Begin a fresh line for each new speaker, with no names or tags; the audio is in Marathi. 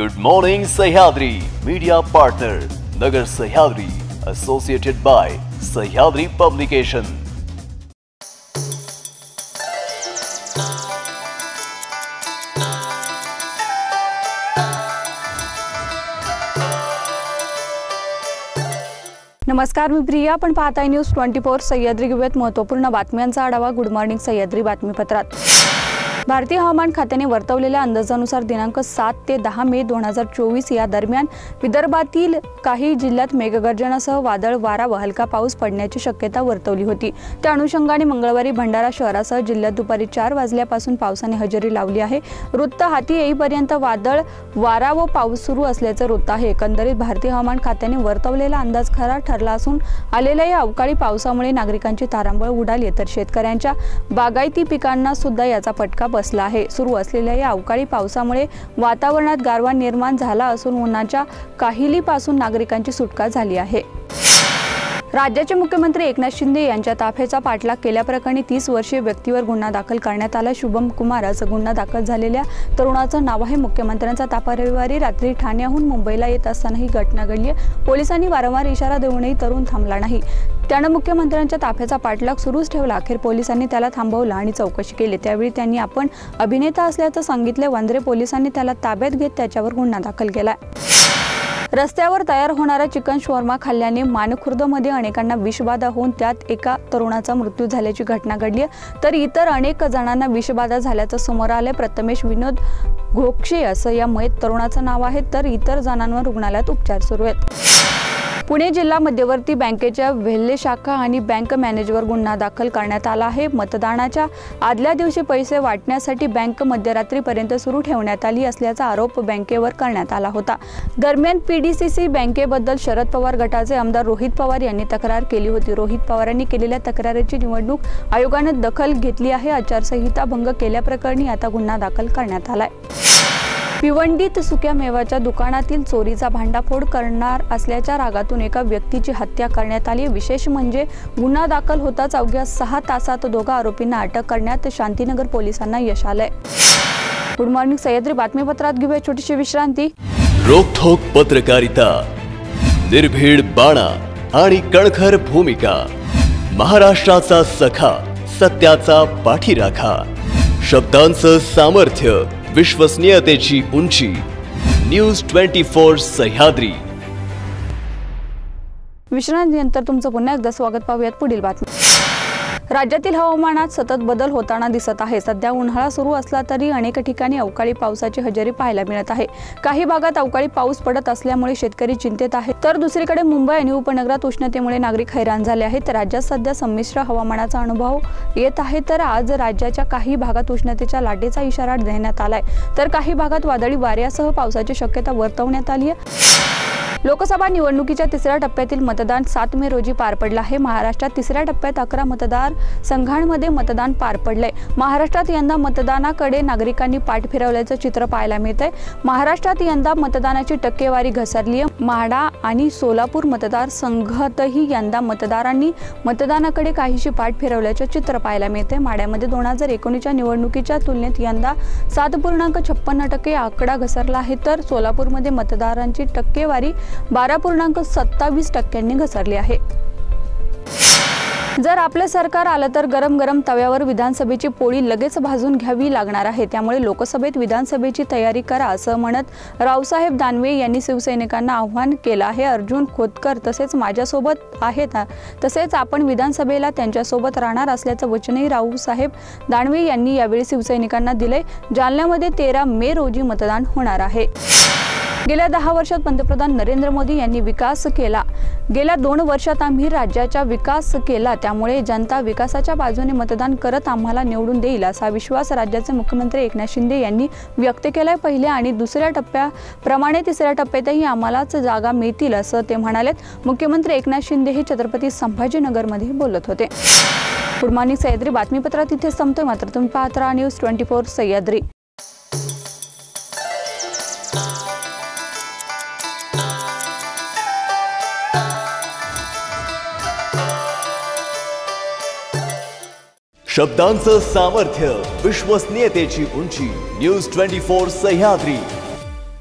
Good morning Sahyadri media partner नगर Sahyadri associated bye Sahyadri publication.
नमस्कार, मी प्रिया। आपण पाहताय न्यूज 24 सह्याद्री। घेऊयात महत्त्वपूर्ण बातम्यांचा आढावा गुड मॉर्निंग सह्याद्री बातमीपत्रात। भारतीय हवामान खात्याने वर्तवलेल्या अंदाजानुसार दिनांक 7 ते 10 मे 2024 या दरम्यान विदर्भातील काही जिल्ह्यात मेघगर्जनासह वादळ वारा व हलका पाऊस पडण्याची शक्यता वर्तवली होती। त्या अनुषंगाने मंगळवारी भंडारा शहरासह जिल्ह्यात दुपारी 4 वाजल्यापासून पावसाने हजेरी लावली आहे। वृत्त हाती येईपर्यंत वादळ वारा व पाऊस सुरू असल्याचे वृत्त आहे। एकंदरीत भारतीय हवामान खात्याने वर्तवलेला अंदाज खरा ठरला असून आलेल्या या अवकाळी पावसामुळे नागरिकांची तारांबळ उडाली, तर शेतकऱ्यांच्या बागायती पिकांना सुद्धा याचा फटका बसला आहे। सुरू असलेल्या या अवकाळी पावसामुळे वातावरणात गारवा निर्माण झाला असून उन्हाच्या काहिलीपासून नागरिकांची सुटका झाली आहे। राज्याचे मुख्यमंत्री एकनाथ शिंदे यांच्या ताफ्याचा पाठलाग केल्याप्रकरणी 30 वर्षीय व्यक्तीवर गुन्हा दाखल करण्यात आला। शुभम कुमार असं गुन्हा दाखल झालेल्या तरुणाचं नाव आहे। मुख्यमंत्र्यांचा ताफा रविवारी रात्री ठाण्याहून मुंबईला येत असताना ही घटना घडली। पोलिसांनी वारंवार इशारा देऊनही तरुण थांबला नाही। त्यानं मुख्यमंत्र्यांच्या ताफ्याचा पाठलाग सुरूच ठेवला। अखेर पोलिसांनी त्याला थांबवलं आणि चौकशी केली। त्यावेळी त्यांनी आपण अभिनेता असल्याचं सांगितले। वांद्रे पोलिसांनी त्याला ताब्यात घेत त्याच्यावर गुन्हा दाखल केला। रस्त्यावर तयार होणारा चिकन शॉर्मा खाल्ल्याने मानखुर्दमध्ये अनेकांना विषबाधा होऊन त्यात एका तरुणाचा मृत्यू झाल्याची घटना घडली, तर इतर अनेक जणांना विषबाधा झाल्याचं समोर आले। प्रथमेश विनोद घोक्षे असं या मयत तरुणाचं नाव आहे, तर इतर जणांवर रुग्णालयात उपचार सुरू आहेत। पुणे जिल्हा मध्यवर्ती बँकेच्या वेल्हे शाखा आणि बँक मॅनेजरवर गुन्हा दाखल करण्यात आला आहे। मतदानाच्या आदल्या दिवशी पैसे वाटण्यासाठी बँक मध्यरात्रीपर्यंत सुरू ठेवण्यात आली असल्याचा आरोप बँकेवर करण्यात आला होता। दरम्यान पीडीसीसी बँकेबद्दल शरद पवार गटाचे आमदार रोहित पवार यांनी तक्रार केली होती। रोहित पवारांनी केलेल्या तक्रारीची निवडणूक आयोगाने दखल घेतली आहे। आचारसंहिता भंग केल्याप्रकरणी आता गुन्हा दाखल करण्यात आलाय। भिवंडीत सुक्या मेवाच्या दुकानातील चोरीचा भांडाफोड करणार असल्याच्या रागातून एका व्यक्तीची हत्या करण्यात आली। विशेष म्हणजे गुन्हा दाखल होताच अवघ्या 6 तासात दोघा आरोपींना अटक करण्यात शांतीनगर पोलिसांना यश आलंय। गुड मॉर्निंग सह्याद्री बातमीपत्रात घेऊया छोटीशी विश्रांती।
रोखोक पत्रकारिता, निर्भीड बाणा आणि कणखर भूमिका, महाराष्ट्राचा सखा, सत्याचा पाठीराखा, शब्दांचं सामर्थ्य, विश्वसनीयतेची उंची, न्यूज 24 सह्याद्री।
विश्रांतीनंतर तुमचं पुन्हा एकदा स्वागत। पाहूयात पुढील बातमी। राज्यातील हवामानात सतत बदल होताना दिसत आहे। सध्या उन्हाळा सुरू असला तरी अनेक ठिकाणी अवकाळी पावसाची हजेरी पाहायला मिळत आहे। काही भागात अवकाळी पाऊस पडत असल्यामुळे शेतकरी चिंतेत आहेत, तर दुसरीकडे मुंबई आणि उपनगरात उष्णतेमुळे नागरिक हैराण झाले आहेत। राज्यात सध्या संमिश्र हवामानाचा अनुभव येत आहे, तर आज राज्याच्या काही भागात उष्णतेच्या लाटेचा इशारा देण्यात आलाय, तर काही भागात वादळी वाऱ्यासह पावसाची शक्यता वर्तवण्यात आली आहे। लोकसभा निवडणुकीच्या तिसऱ्या टप्प्यातील मतदान 7 मे रोजी पार पडलं आहे। महाराष्ट्रात तिसऱ्या टप्प्यात 11 मतदार संघांमध्ये मतदान पार पडलंय। महाराष्ट्रात यंदा मतदानाकडे नागरिकांनी पाठ फिरवल्याचं चित्र पाहायला मिळतंय। महाराष्ट्रात यंदा मतदानाची टक्केवारी घसरली आहे। म्हाडा आणि सोलापूर मतदारसंघातही यंदा मतदारांनी मतदानाकडे काहीशी पाठ फिरवल्याचं चित्र पाहायला मिळतंय। माढ्यामध्ये 2019च्या निवडणुकीच्या तुलनेत यंदा 7.56% आकडा घसरला आहे, तर सोलापूरमध्ये मतदारांची टक्केवारी 12.27% घसरली आहे। जर आपले सरकार आलं तर गरम गरम तव्यावर विधानसभेची पोळी लगेच भाजून घ्यावी लागणार आहे, त्यामुळे लोकसभेत विधानसभेची तयारी करा असं म्हणत रावसाहेब दानवे यांनी शिवसैनिकांना आव्हान केलं आहे। अर्जुन खोतकर तसेच माझ्यासोबत आहेत, तसेच आपण विधानसभेला त्यांच्यासोबत राहणार असल्याचं वचनही रावसाहेब दानवे यांनी यावेळी शिवसैनिकांना दिले। जालन्यामध्ये 13 मे रोजी मतदान होणार आहे। गेल्या 10 वर्षात पंतप्रधान नरेंद्र मोदी यांनी विकास केला। गेल्या 2 वर्षात आम्ही राज्याचा विकास केला, त्यामुळे जनता विकासाच्या बाजूने मतदान करत आम्हाला निवडून देईल असा विश्वास राज्याचे मुख्यमंत्री एकनाथ शिंदे यांनी व्यक्त केलाय। पहिल्या आणि दुसऱ्या टप्प्याप्रमाणे तिसऱ्या टप्प्यातही आम्हालाच जागा मिळतील असं ते म्हणाले। मुख्यमंत्री एकनाथ शिंदे हे छत्रपती संभाजीनगरमध्ये बोलत होते। गुड मॉर्निंग सह्याद्री बातमीपत्रात इथे संपतोय, मात्र तुम्ही पाहत राहा न्यूज 24 सह्याद्री।
शब्दांचं सामर्थ्य, विश्वसनीयतेची उंची, न्यूज 24 सह्याद्री।